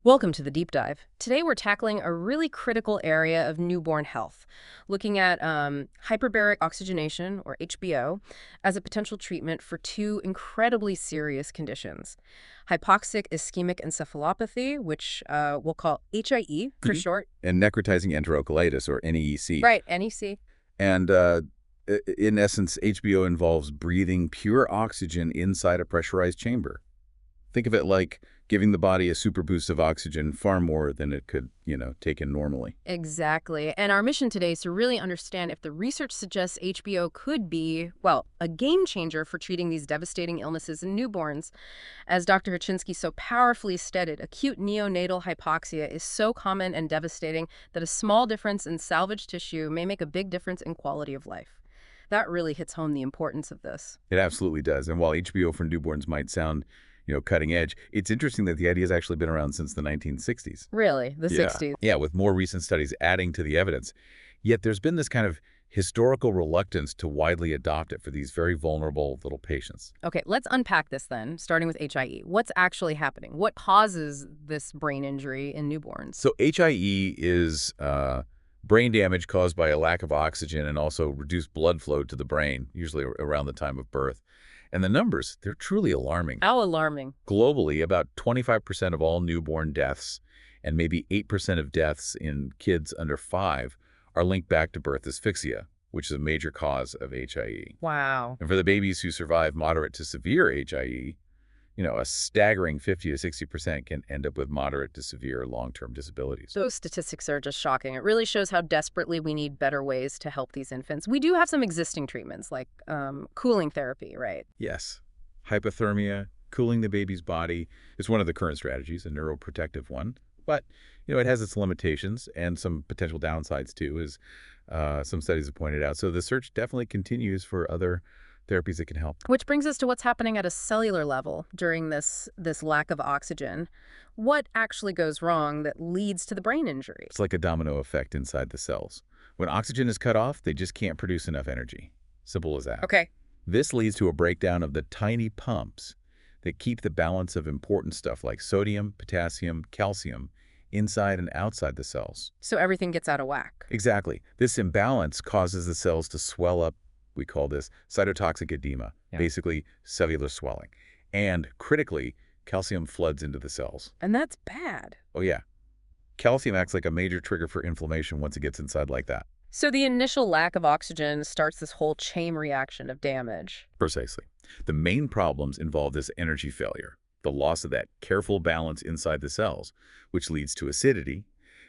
Welcome to the deep dive. Today we're tackling a really critical area of newborn health, looking at hyperbaric oxygenation, or HBO, as a potential treatment for two incredibly serious conditions. Hypoxic Ischemic Encephalopathy, which we'll call HIE for Mhm. short. And necrotizing enterocolitis, or NEC. Right, NEC. And in essence, HBO involves breathing pure oxygen inside a pressurized chamber. Think of it like giving the body a super boost of oxygen, far more than it could, take in normally. Exactly. And our mission today is to really understand if the research suggests HBO could be, well, a game changer for treating these devastating illnesses in newborns. As Dr. Hachinsky so powerfully stated, acute neonatal hypoxia is so common and devastating that a small difference in salvage tissue may make a big difference in quality of life. That really hits home the importance of this. It absolutely does. And while HBO for newborns might sound, cutting edge, it's interesting that the idea has actually been around since the 1960s. Really, the Yeah. 60s. Yeah, with more recent studies adding to the evidence. Yet there's been this kind of historical reluctance to widely adopt it for these very vulnerable little patients. Okay, let's unpack this then, starting with HIE. What's actually happening? What causes this brain injury in newborns? So HIE is brain damage caused by a lack of oxygen and also reduced blood flow to the brain, usually around the time of birth. And the numbers, they're truly alarming. How alarming. Globally, about 25% of all newborn deaths and maybe 8% of deaths in kids under 5 are linked back to birth asphyxia, which is a major cause of HIE. Wow. And for the babies who survive moderate to severe HIE, a staggering 50 to 60% can end up with moderate to severe long-term disabilities. Those statistics are just shocking. It really shows how desperately we need better ways to help these infants. We do have some existing treatments like cooling therapy, right? Yes, hypothermia, cooling the baby's body, is one of the current strategies, a neuroprotective one. But, it has its limitations and some potential downsides too, as some studies have pointed out. So the search definitely continues for other therapies that can help. Which brings us to what's happening at a cellular level during this lack of oxygen. What actually goes wrong that leads to the brain injury? It's like a domino effect inside the cells. When oxygen is cut off, they just can't produce enough energy. Simple as that. Okay. This leads to a breakdown of the tiny pumps that keep the balance of important stuff like sodium, potassium, calcium inside and outside the cells. So everything gets out of whack. Exactly. This imbalance causes the cells to swell up. We call this cytotoxic edema, basically cellular swelling. And critically, calcium floods into the cells. And that's bad. Oh, yeah. Calcium acts like a major trigger for inflammation once it gets inside like that. So the initial lack of oxygen starts this whole chain reaction of damage. Precisely. The main problems involve this energy failure, the loss of that careful balance inside the cells, which leads to acidity.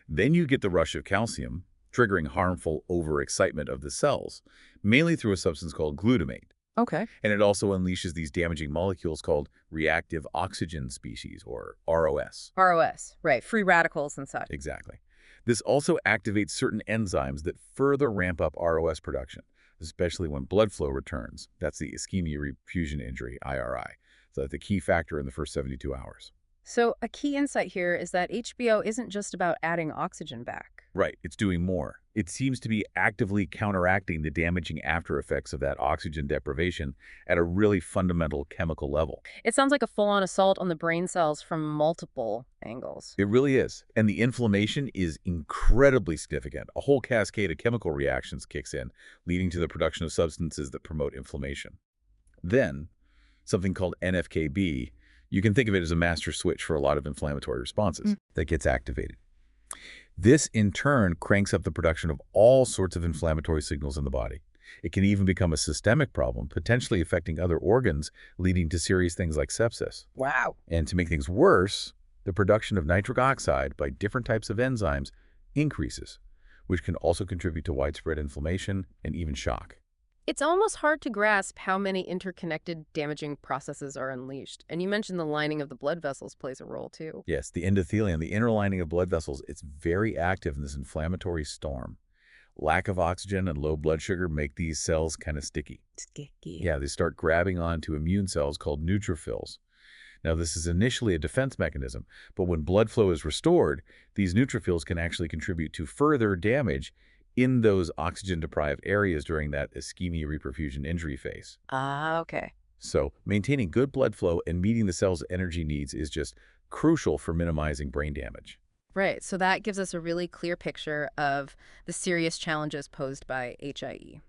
Then you get the rush of calcium, triggering harmful overexcitement of the cells, mainly through a substance called glutamate. Okay. And it also unleashes these damaging molecules called reactive oxygen species, or ROS. ROS, right. Free radicals and such. Exactly. This also activates certain enzymes that further ramp up ROS production, especially when blood flow returns. That's the ischemia reperfusion injury, IRI. So that's the key factor in the first 72 hours. So a key insight here is that HBO isn't just about adding oxygen back. Right, it's doing more. It seems to be actively counteracting the damaging after effects of that oxygen deprivation at a really fundamental chemical level. It sounds like a full-on assault on the brain cells from multiple angles. It really is. And the inflammation is incredibly significant. A whole cascade of chemical reactions kicks in, leading to the production of substances that promote inflammation. Then, something called NF-κB, you can think of it as a master switch for a lot of inflammatory responses that gets activated. This, in turn, cranks up the production of all sorts of inflammatory signals in the body. It can even become a systemic problem, potentially affecting other organs, leading to serious things like sepsis. Wow. And to make things worse, the production of nitric oxide by different types of enzymes increases, which can also contribute to widespread inflammation and even shock. It's almost hard to grasp how many interconnected damaging processes are unleashed. And you mentioned the lining of the blood vessels plays a role too. Yes, the endothelium, the inner lining of blood vessels, it's very active in this inflammatory storm. Lack of oxygen and low blood sugar make these cells kind of sticky. Sticky. Yeah, they start grabbing onto immune cells called neutrophils. Now, this is initially a defense mechanism, but when blood flow is restored, these neutrophils can actually contribute to further damage in those oxygen-deprived areas during that ischemia reperfusion injury phase. Ah, okay. So maintaining good blood flow and meeting the cell's energy needs is just crucial for minimizing brain damage. Right, so that gives us a really clear picture of the serious challenges posed by HIE.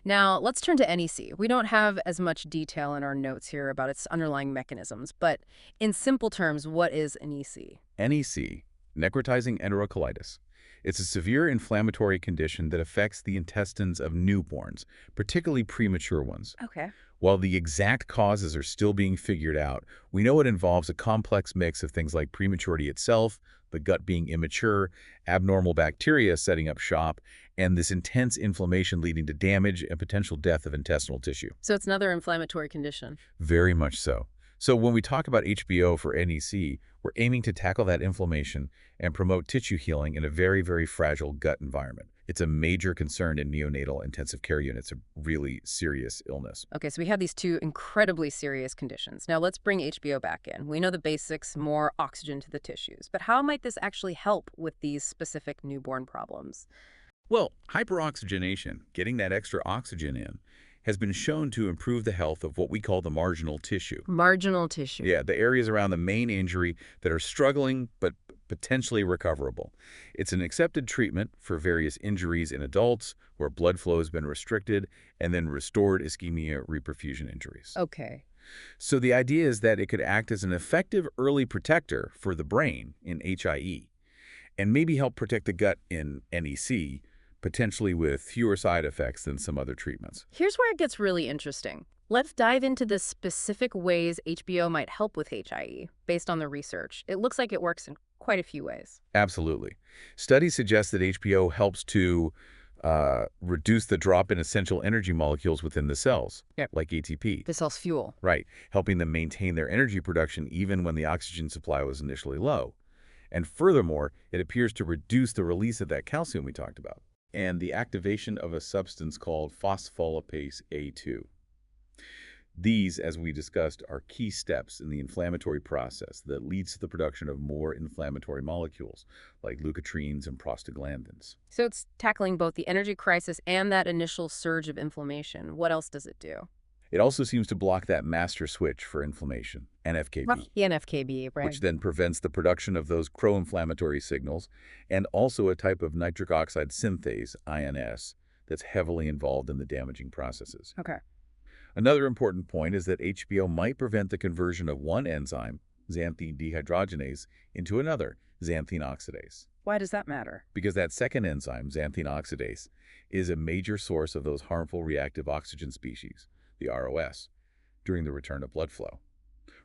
Now, let's turn to NEC. We don't have as much detail in our notes here about its underlying mechanisms, but in simple terms, what is NEC? NEC, necrotizing enterocolitis. It's a severe inflammatory condition that affects the intestines of newborns, particularly premature ones. Okay. While the exact causes are still being figured out, we know it involves a complex mix of things like prematurity itself, the gut being immature, abnormal bacteria setting up shop, and this intense inflammation leading to damage and potential death of intestinal tissue. So it's another inflammatory condition. Very much so. So when we talk about HBO for NEC, we're aiming to tackle that inflammation and promote tissue healing in a very, very fragile gut environment. It's a major concern in neonatal intensive care units, a really serious illness. Okay, so we have these two incredibly serious conditions. Now let's bring HBO back in. We know the basics, more oxygen to the tissues. But how might this actually help with these specific newborn problems? Well, hyperoxygenation, getting that extra oxygen in, has been shown to improve the health of what we call the marginal tissue. Marginal tissue. Yeah, the areas around the main injury that are struggling but potentially recoverable. It's an accepted treatment for various injuries in adults where blood flow has been restricted and then restored ischemia reperfusion injuries. Okay. So the idea is that it could act as an effective early protector for the brain in HIE and maybe help protect the gut in NEC, potentially with fewer side effects than some other treatments. Here's where it gets really interesting. Let's dive into the specific ways HBO might help with HIE based on the research. It looks like it works in quite a few ways. Absolutely. Studies suggest that HBO helps to reduce the drop in essential energy molecules within the cells, like ATP. The cell's fuel. Right, helping them maintain their energy production even when the oxygen supply was initially low. And furthermore, it appears to reduce the release of that calcium we talked about and the activation of a substance called phospholipase A2. These, as we discussed, are key steps in the inflammatory process that leads to the production of more inflammatory molecules, like leukotrienes and prostaglandins. So it's tackling both the energy crisis and that initial surge of inflammation. What else does it do? It also seems to block that master switch for inflammation, NFKB, The NFKB, right? which then prevents the production of those pro-inflammatory signals, and also a type of nitric oxide synthase, INS, that's heavily involved in the damaging processes. Okay. Another important point is that HBO might prevent the conversion of one enzyme, xanthine dehydrogenase, into another, xanthine oxidase. Why does that matter? Because that second enzyme, xanthine oxidase, is a major source of those harmful reactive oxygen species, the ROS, during the return of blood flow.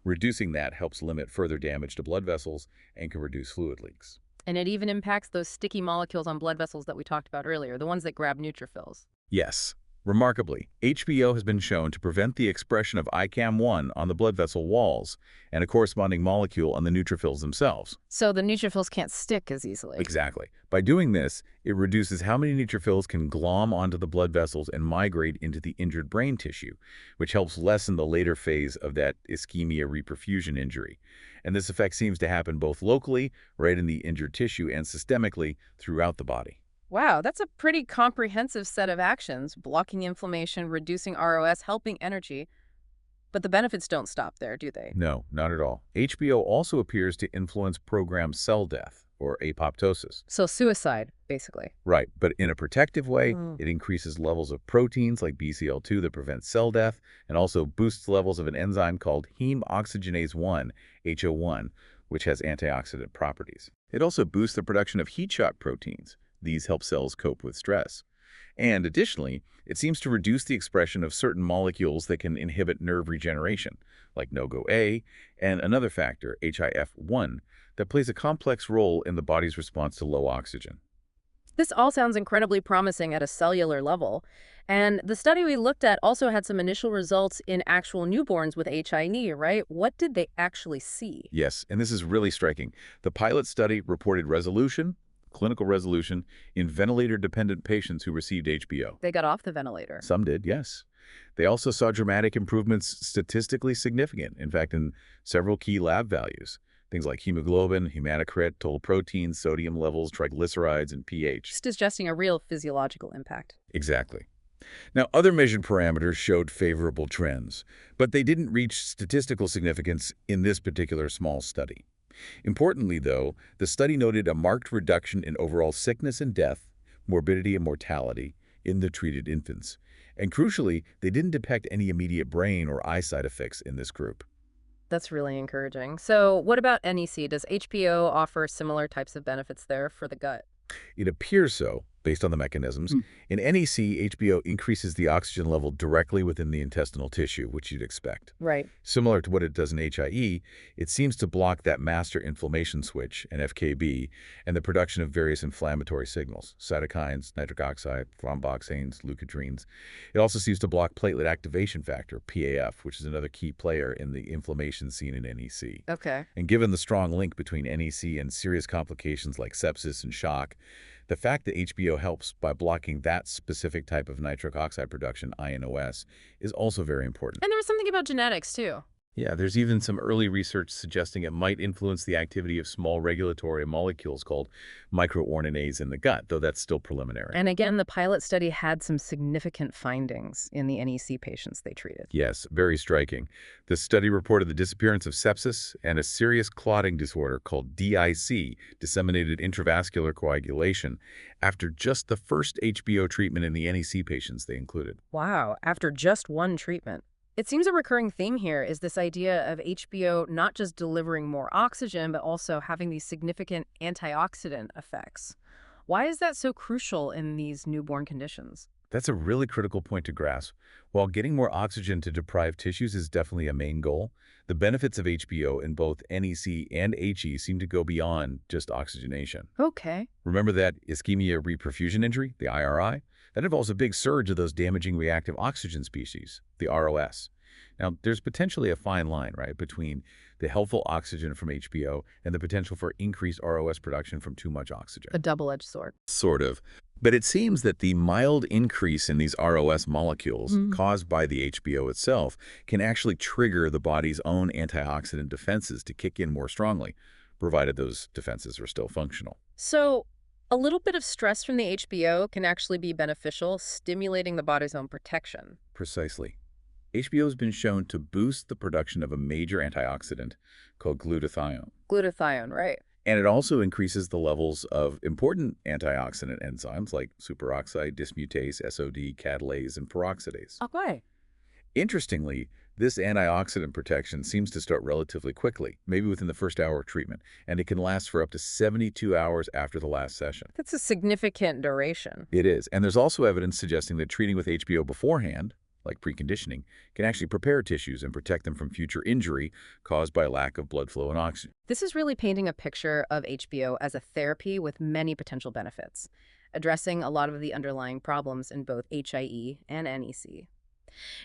Reducing that helps limit further damage to blood vessels and can reduce fluid leaks. And it even impacts those sticky molecules on blood vessels that we talked about earlier, the ones that grab neutrophils. Yes. Remarkably, HBO has been shown to prevent the expression of ICAM1 on the blood vessel walls and a corresponding molecule on the neutrophils themselves. So the neutrophils can't stick as easily. Exactly. By doing this, it reduces how many neutrophils can glom onto the blood vessels and migrate into the injured brain tissue, which helps lessen the later phase of that ischemia reperfusion injury. And this effect seems to happen both locally, right in the injured tissue, and systemically throughout the body. Wow, that's a pretty comprehensive set of actions, blocking inflammation, reducing ROS, helping energy. But the benefits don't stop there, do they? No, not at all. HBO also appears to influence programmed cell death, or apoptosis. So suicide, basically. Right, but in a protective way, Mm. it increases levels of proteins like BCL2 that prevent cell death, and also boosts levels of an enzyme called heme oxygenase 1, HO1, which has antioxidant properties. It also boosts the production of heat shock proteins. These help cells cope with stress. And additionally, it seems to reduce the expression of certain molecules that can inhibit nerve regeneration, like NOGO-A, and another factor, HIF1, that plays a complex role in the body's response to low oxygen. This all sounds incredibly promising at a cellular level. And the study we looked at also had some initial results in actual newborns with HIE, right? What did they actually see? Yes, and this is really striking. The pilot study reported clinical resolution, in ventilator-dependent patients who received HBO. They got off the ventilator. Some did, yes. They also saw dramatic improvements statistically significant, in fact, in several key lab values. Things like hemoglobin, hematocrit, total proteins, sodium levels, triglycerides, and pH. Suggesting a real physiological impact. Exactly. Now, other measured parameters showed favorable trends, but they didn't reach statistical significance in this particular small study. Importantly, though, the study noted a marked reduction in overall sickness and death, morbidity and mortality in the treated infants. And crucially, they didn't detect any immediate brain or eye side effects in this group. That's really encouraging. So what about NEC? Does HBO offer similar types of benefits there for the gut? It appears so, based on the mechanisms. Mm. In NEC, HBO increases the oxygen level directly within the intestinal tissue, which you'd expect. Right. Similar to what it does in HIE, it seems to block that master inflammation switch, NFKB, and the production of various inflammatory signals, cytokines, nitric oxide, thromboxanes, leukotrienes. It also seems to block platelet activation factor, PAF, which is another key player in the inflammation seen in NEC. Okay. And given the strong link between NEC and serious complications like sepsis and shock, the fact that HBO helps by blocking that specific type of nitric oxide production, INOS, is also very important. And there was something about genetics, too. Yeah, there's even some early research suggesting it might influence the activity of small regulatory molecules called microRNAs in the gut, though that's still preliminary. And again, the pilot study had some significant findings in the NEC patients they treated. Yes, very striking. The study reported the disappearance of sepsis and a serious clotting disorder called DIC, disseminated intravascular coagulation, after just the first HBO treatment in the NEC patients they included. Wow, after just one treatment. It seems a recurring theme here is this idea of HBO not just delivering more oxygen, but also having these significant antioxidant effects. Why is that so crucial in these newborn conditions? That's a really critical point to grasp. While getting more oxygen to deprived tissues is definitely a main goal, the benefits of HBO in both NEC and HE seem to go beyond just oxygenation. Okay. Remember that ischemia reperfusion injury, the IRI? That involves a big surge of those damaging reactive oxygen species, the ROS. Now, there's potentially a fine line, right, between the helpful oxygen from HBO and the potential for increased ROS production from too much oxygen. A double-edged sword. Sort of. But it seems that the mild increase in these ROS molecules caused by the HBO itself can actually trigger the body's own antioxidant defenses to kick in more strongly, provided those defenses are still functional. So, a little bit of stress from the HBO can actually be beneficial, stimulating the body's own protection. Precisely. HBO has been shown to boost the production of a major antioxidant called glutathione. Glutathione, right? And it also increases the levels of important antioxidant enzymes like superoxide, dismutase, SOD, catalase, and peroxidase. Okay. Interestingly, this antioxidant protection seems to start relatively quickly, maybe within the first hour of treatment, and it can last for up to 72 hours after the last session. That's a significant duration. It is. And there's also evidence suggesting that treating with HBO beforehand, like preconditioning, can actually prepare tissues and protect them from future injury caused by a lack of blood flow and oxygen. This is really painting a picture of HBO as a therapy with many potential benefits, addressing a lot of the underlying problems in both HIE and NEC.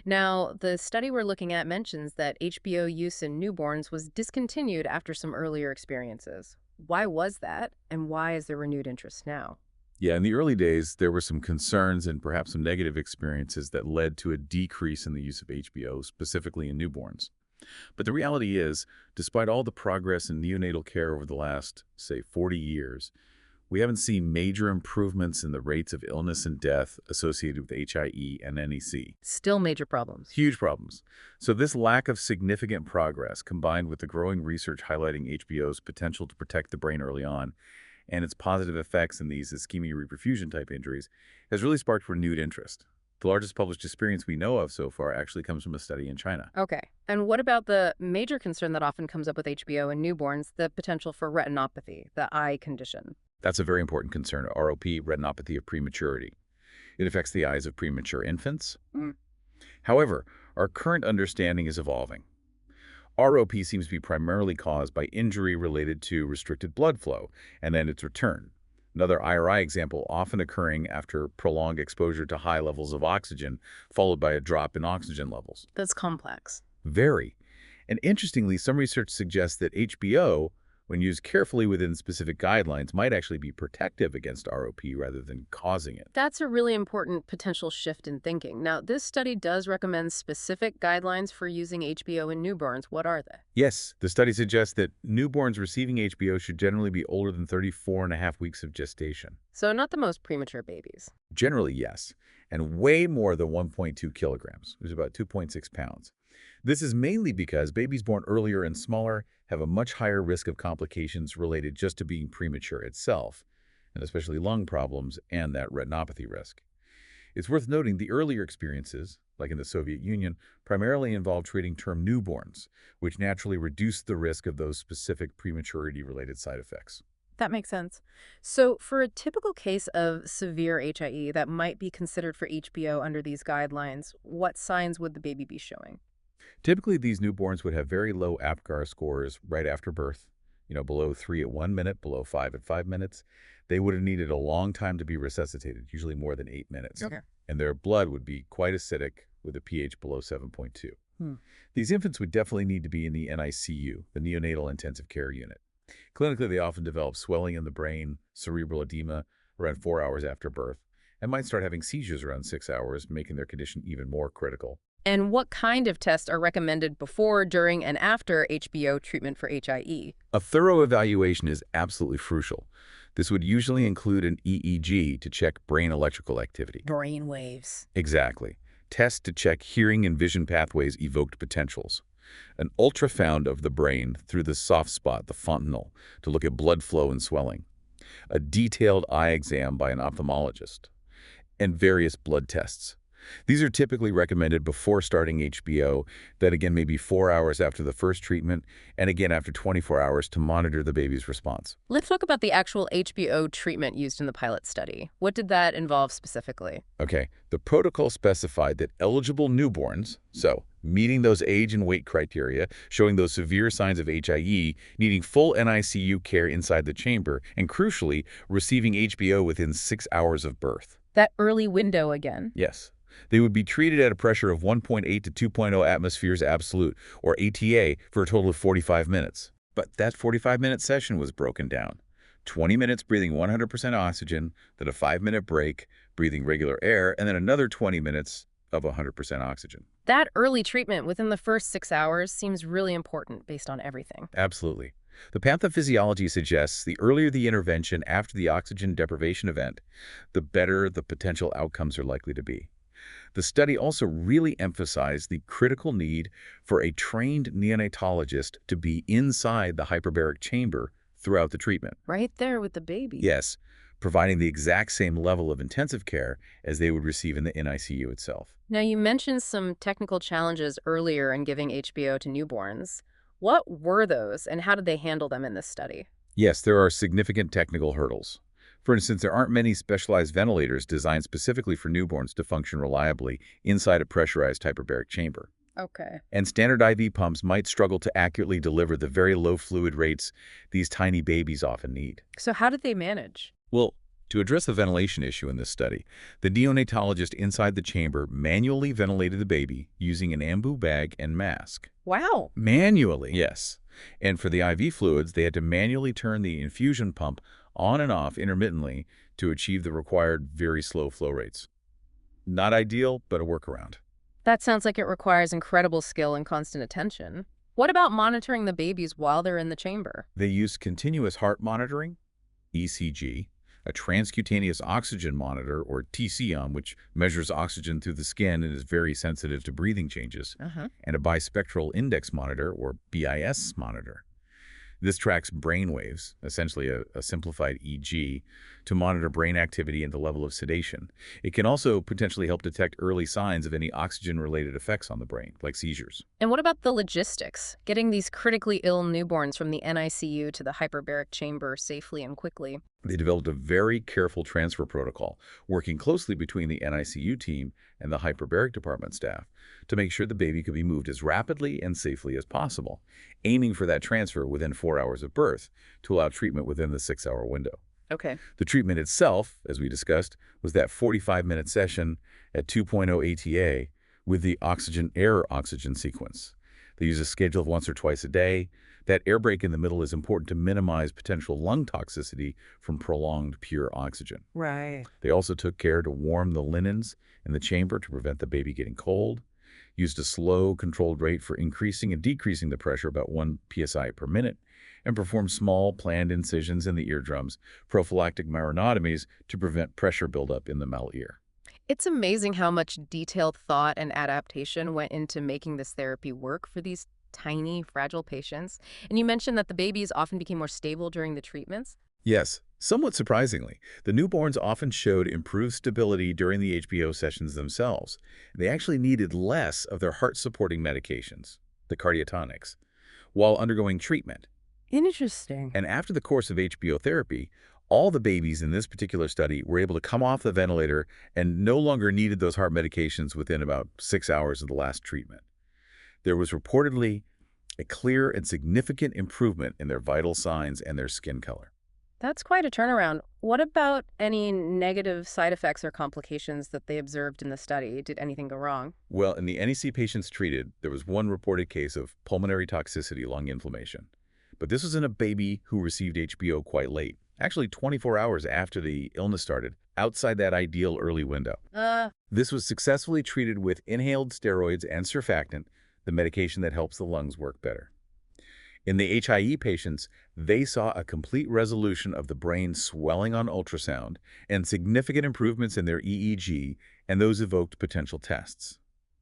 Now, the study we're looking at mentions that HBO use in newborns was discontinued after some earlier experiences. Why was that, and why is there renewed interest now? Yeah, in the early days, there were some concerns and perhaps some negative experiences that led to a decrease in the use of HBO, specifically in newborns. But the reality is, despite all the progress in neonatal care over the last, say, 40 years, we haven't seen major improvements in the rates of illness and death associated with HIE and NEC. Still major problems. Huge problems. So this lack of significant progress, combined with the growing research highlighting HBO's potential to protect the brain early on, and its positive effects in these ischemia reperfusion type injuries, has really sparked renewed interest. The largest published experience we know of so far actually comes from a study in China. Okay. And what about the major concern that often comes up with HBO in newborns, the potential for retinopathy, the eye condition? That's a very important concern, ROP, retinopathy of prematurity. It affects the eyes of premature infants. However, our current understanding is evolving. ROP seems to be primarily caused by injury related to restricted blood flow and then its return. Another IRI example often occurring after prolonged exposure to high levels of oxygen, followed by a drop in oxygen levels. That's complex. Very. And interestingly, some research suggests that HBO, when used carefully within specific guidelines, might actually be protective against ROP rather than causing it. That's a really important potential shift in thinking. Now, this study does recommend specific guidelines for using HBO in newborns. What are they? Yes, the study suggests that newborns receiving HBO should generally be older than 34.5 weeks of gestation. So not the most premature babies. Generally, yes, and way more than 1.2 kilograms, which is about 2.6 pounds. This is mainly because babies born earlier and smaller have a much higher risk of complications related just to being premature itself, and especially lung problems and that retinopathy risk. It's worth noting the earlier experiences, like in the Soviet Union, primarily involved treating term newborns, which naturally reduced the risk of those specific prematurity-related side effects. That makes sense. So, for a typical case of severe HIE that might be considered for HBO under these guidelines, what signs would the baby be showing? Typically, these newborns would have very low APGAR scores right after birth, below 3 at 1 minute, below 5 at 5 minutes. They would have needed a long time to be resuscitated, usually more than 8 minutes. Okay. And their blood would be quite acidic with a pH below 7.2. Hmm. These infants would definitely need to be in the NICU, the neonatal intensive care unit. Clinically, they often develop swelling in the brain, cerebral edema around 4 hours after birth, and might start having seizures around 6 hours, making their condition even more critical. And what kind of tests are recommended before, during, and after HBO treatment for HIE? A thorough evaluation is absolutely crucial. This would usually include an EEG to check brain electrical activity. Brain waves. Exactly. Tests to check hearing and vision pathways evoked potentials. An ultrasound of the brain through the soft spot, the fontanelle, to look at blood flow and swelling. A detailed eye exam by an ophthalmologist. And various blood tests. These are typically recommended before starting HBO, then again maybe 4 hours after the first treatment, and again after 24 hours to monitor the baby's response. Let's talk about the actual HBO treatment used in the pilot study. What did that involve specifically? Okay, the protocol specified that eligible newborns, so meeting those age and weight criteria, showing those severe signs of HIE, needing full NICU care inside the chamber, and crucially, receiving HBO within 6 hours of birth. That early window again. Yes. They would be treated at a pressure of 1.8 to 2.0 atmospheres absolute, or ATA, for a total of 45 minutes. But that 45-minute session was broken down. 20 minutes breathing 100% oxygen, then a 5-minute break, breathing regular air, and then another 20 minutes of 100% oxygen. That early treatment within the first 6 hours seems really important based on everything. Absolutely. The pathophysiology suggests the earlier the intervention after the oxygen deprivation event, the better the potential outcomes are likely to be. The study also really emphasized the critical need for a trained neonatologist to be inside the hyperbaric chamber throughout the treatment. Right there with the baby. Yes, providing the exact same level of intensive care as they would receive in the NICU itself. Now, you mentioned some technical challenges earlier in giving HBO to newborns. What were those, and how did they handle them in this study? Yes, there are significant technical hurdles. For instance, there aren't many specialized ventilators designed specifically for newborns to function reliably inside a pressurized hyperbaric chamber. Okay. And standard IV pumps might struggle to accurately deliver the very low fluid rates these tiny babies often need. So how did they manage? Well, to address the ventilation issue in this study, the neonatologist inside the chamber manually ventilated the baby using an ambu bag and mask. Wow. Manually, yes. And for the IV fluids, they had to manually turn the infusion pump on and off intermittently to achieve the required very slow flow rates. Not ideal, but a workaround. That sounds like it requires incredible skill and constant attention. What about monitoring the babies while they're in the chamber? They used continuous heart monitoring, ECG, a transcutaneous oxygen monitor, or TCM, which measures oxygen through the skin and is very sensitive to breathing changes, and a bispectral index monitor, or BIS monitor. This tracks brain waves, essentially a simplified EG, to monitor brain activity and the level of sedation. It can also potentially help detect early signs of any oxygen-related effects on the brain, like seizures. And what about the logistics? Getting these critically ill newborns from the NICU to the hyperbaric chamber safely and quickly. They developed a very careful transfer protocol, working closely between the NICU team and the hyperbaric department staff to make sure the baby could be moved as rapidly and safely as possible, aiming for that transfer within 4 hours of birth to allow treatment within the 6-hour window. Okay. The treatment itself, as we discussed, was that 45-minute session at 2.0 ATA with the oxygen-air-oxygen sequence. They use a schedule of once or twice a day. That air break in the middle is important to minimize potential lung toxicity from prolonged pure oxygen. Right. They also took care to warm the linens in the chamber to prevent the baby getting cold, used a slow, controlled rate for increasing and decreasing the pressure about 1 psi per minute, and performed small, planned incisions in the eardrums, prophylactic myorotomies to prevent pressure buildup in the mallear. It's amazing how much detailed thought and adaptation went into making this therapy work for these tiny, fragile patients. And you mentioned that the babies often became more stable during the treatments. Yes, somewhat surprisingly, the newborns often showed improved stability during the HBO sessions themselves. They actually needed less of their heart-supporting medications, the cardiotonics, while undergoing treatment. Interesting. And after the course of HBO therapy, all the babies in this particular study were able to come off the ventilator and no longer needed those heart medications within about 6 hours of the last treatment. There was reportedly a clear and significant improvement in their vital signs and their skin color. That's quite a turnaround. What about any negative side effects or complications that they observed in the study? Did anything go wrong? Well, in the NEC patients treated, there was one reported case of pulmonary toxicity, lung inflammation. But this was in a baby who received HBO quite late, actually 24 hours after the illness started, outside that ideal early window. This was successfully treated with inhaled steroids and surfactant, the medication that helps the lungs work better. In the HIE patients, they saw a complete resolution of the brain swelling on ultrasound and significant improvements in their EEG, and those evoked potential tests.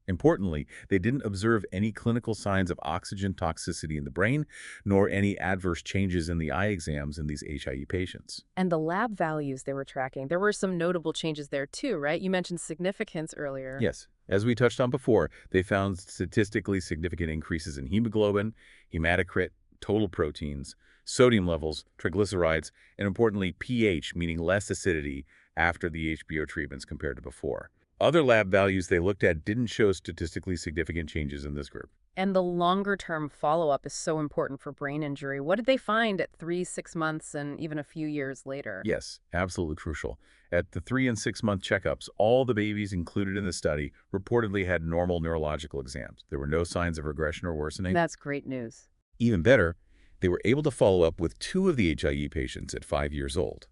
Importantly, they didn't observe any clinical signs of oxygen toxicity in the brain, nor any adverse changes in the eye exams in these HIE patients. And the lab values they were tracking, there were some notable changes there too, right? You mentioned significance earlier. Yes, as we touched on before, they found statistically significant increases in hemoglobin, hematocrit, total proteins, sodium levels, triglycerides, and importantly, pH, meaning less acidity after the HBO treatments compared to before. Other lab values they looked at didn't show statistically significant changes in this group. And the longer-term follow-up is so important for brain injury. What did they find at 3, 6 months, and even a few years later? Yes, absolutely crucial. At the 3 and 6 month checkups, all the babies included in the study reportedly had normal neurological exams. There were no signs of regression or worsening. That's great news. Even better, they were able to follow up with 2 of the HIE patients at 5 years old.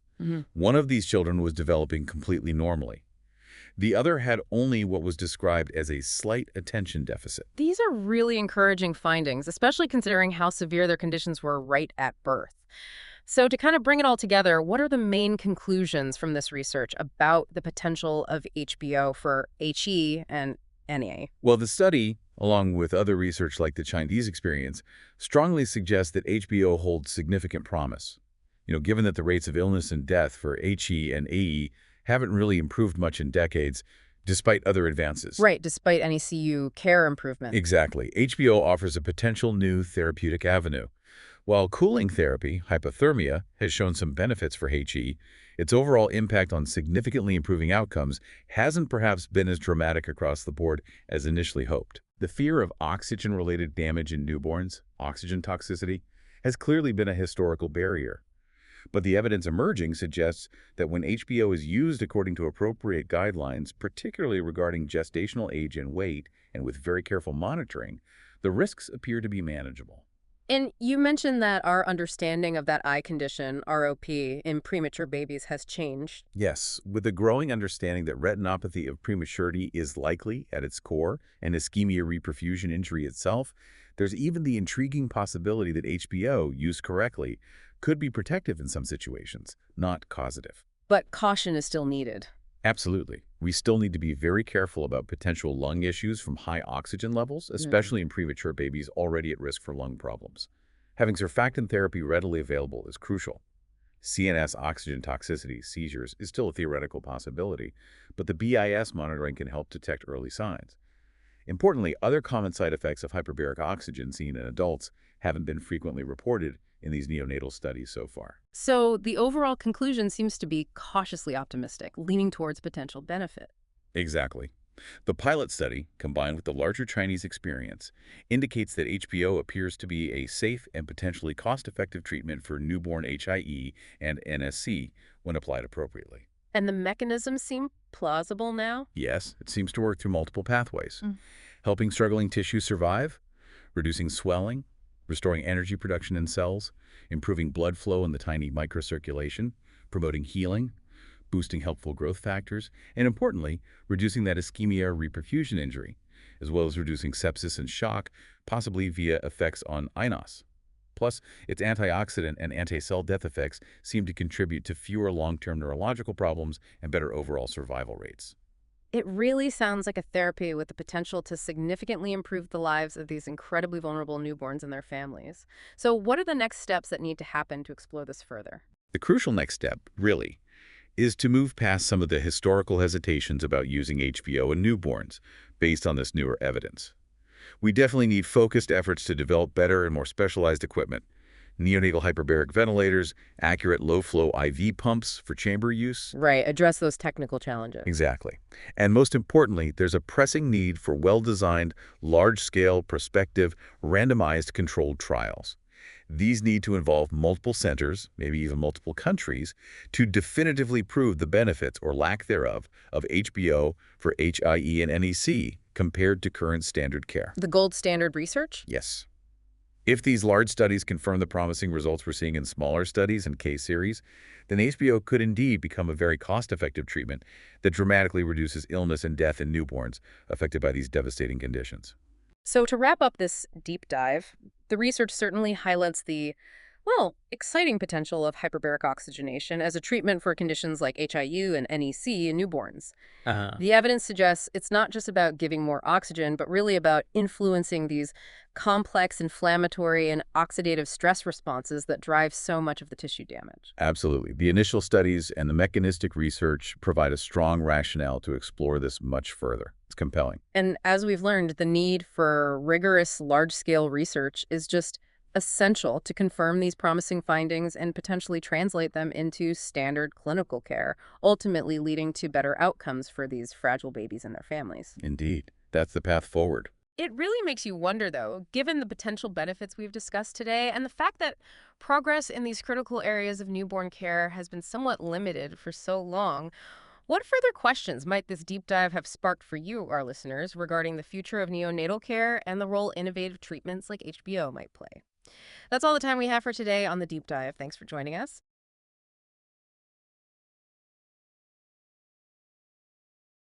One of these children was developing completely normally. The other had only what was described as a slight attention deficit. These are really encouraging findings, especially considering how severe their conditions were right at birth. So to kind of bring it all together, what are the main conclusions from this research about the potential of HBO for HE and NA? Well, the study, along with other research like the Chinese experience, strongly suggests that HBO holds significant promise. Given that the rates of illness and death for HE and AE haven't really improved much in decades, despite other advances. Right, despite any CU care improvement. Exactly. HBO offers a potential new therapeutic avenue. While cooling therapy, hypothermia, has shown some benefits for HE, its overall impact on significantly improving outcomes hasn't perhaps been as dramatic across the board as initially hoped. The fear of oxygen-related damage in newborns, oxygen toxicity, has clearly been a historical barrier. But the evidence emerging suggests that when HBO is used according to appropriate guidelines, particularly regarding gestational age and weight, and with very careful monitoring, the risks appear to be manageable. And you mentioned that our understanding of that eye condition, ROP, in premature babies has changed. Yes, with the growing understanding that retinopathy of prematurity is likely at its core, and ischemia reperfusion injury itself, there's even the intriguing possibility that HBO, used correctly, could be protective in some situations, not causative. But caution is still needed. Absolutely. We still need to be very careful about potential lung issues from high oxygen levels, especially in premature babies already at risk for lung problems. Having surfactant therapy readily available is crucial. CNS oxygen toxicity, seizures, is still a theoretical possibility, but the BIS monitoring can help detect early signs. Importantly, other common side effects of hyperbaric oxygen seen in adults haven't been frequently reported in these neonatal studies so far. So the overall conclusion seems to be cautiously optimistic, leaning towards potential benefit. Exactly. The pilot study, combined with the larger Chinese experience, indicates that HBO appears to be a safe and potentially cost-effective treatment for newborn HIE and NSC when applied appropriately. And the mechanisms seem plausible now? Yes, it seems to work through multiple pathways, helping struggling tissue survive, reducing swelling, restoring energy production in cells, improving blood flow in the tiny microcirculation, promoting healing, boosting helpful growth factors, and importantly, reducing that ischemia reperfusion injury, as well as reducing sepsis and shock, possibly via effects on INOS. Plus, its antioxidant and anti-cell death effects seem to contribute to fewer long-term neurological problems and better overall survival rates. It really sounds like a therapy with the potential to significantly improve the lives of these incredibly vulnerable newborns and their families. So, what are the next steps that need to happen to explore this further? The crucial next step, really, is to move past some of the historical hesitations about using HBO in newborns based on this newer evidence. We definitely need focused efforts to develop better and more specialized equipment, neonatal hyperbaric ventilators, accurate low-flow IV pumps for chamber use. Right, address those technical challenges. Exactly. And most importantly, there's a pressing need for well-designed, large-scale, prospective, randomized controlled trials. These need to involve multiple centers, maybe even multiple countries, to definitively prove the benefits or lack thereof of HBO for HIE and NEC compared to current standard care. The gold standard research? Yes. If these large studies confirm the promising results we're seeing in smaller studies and case series, then HBO could indeed become a very cost-effective treatment that dramatically reduces illness and death in newborns affected by these devastating conditions. So, to wrap up this deep dive, the research certainly highlights the, well, exciting potential of hyperbaric oxygenation as a treatment for conditions like HIU and NEC in newborns. Uh, The evidence suggests it's not just about giving more oxygen, but really about influencing these complex inflammatory and oxidative stress responses that drive so much of the tissue damage. Absolutely. The initial studies and the mechanistic research provide a strong rationale to explore this much further. It's compelling. And as we've learned, the need for rigorous, large-scale research is just essential to confirm these promising findings and potentially translate them into standard clinical care, ultimately leading to better outcomes for these fragile babies and their families. Indeed. That's the path forward. It really makes you wonder, though, given the potential benefits we've discussed today and the fact that progress in these critical areas of newborn care has been somewhat limited for so long, what further questions might this deep dive have sparked for you, our listeners, regarding the future of neonatal care and the role innovative treatments like HBO might play? That's all the time we have for today on the deep dive. Thanks for joining us.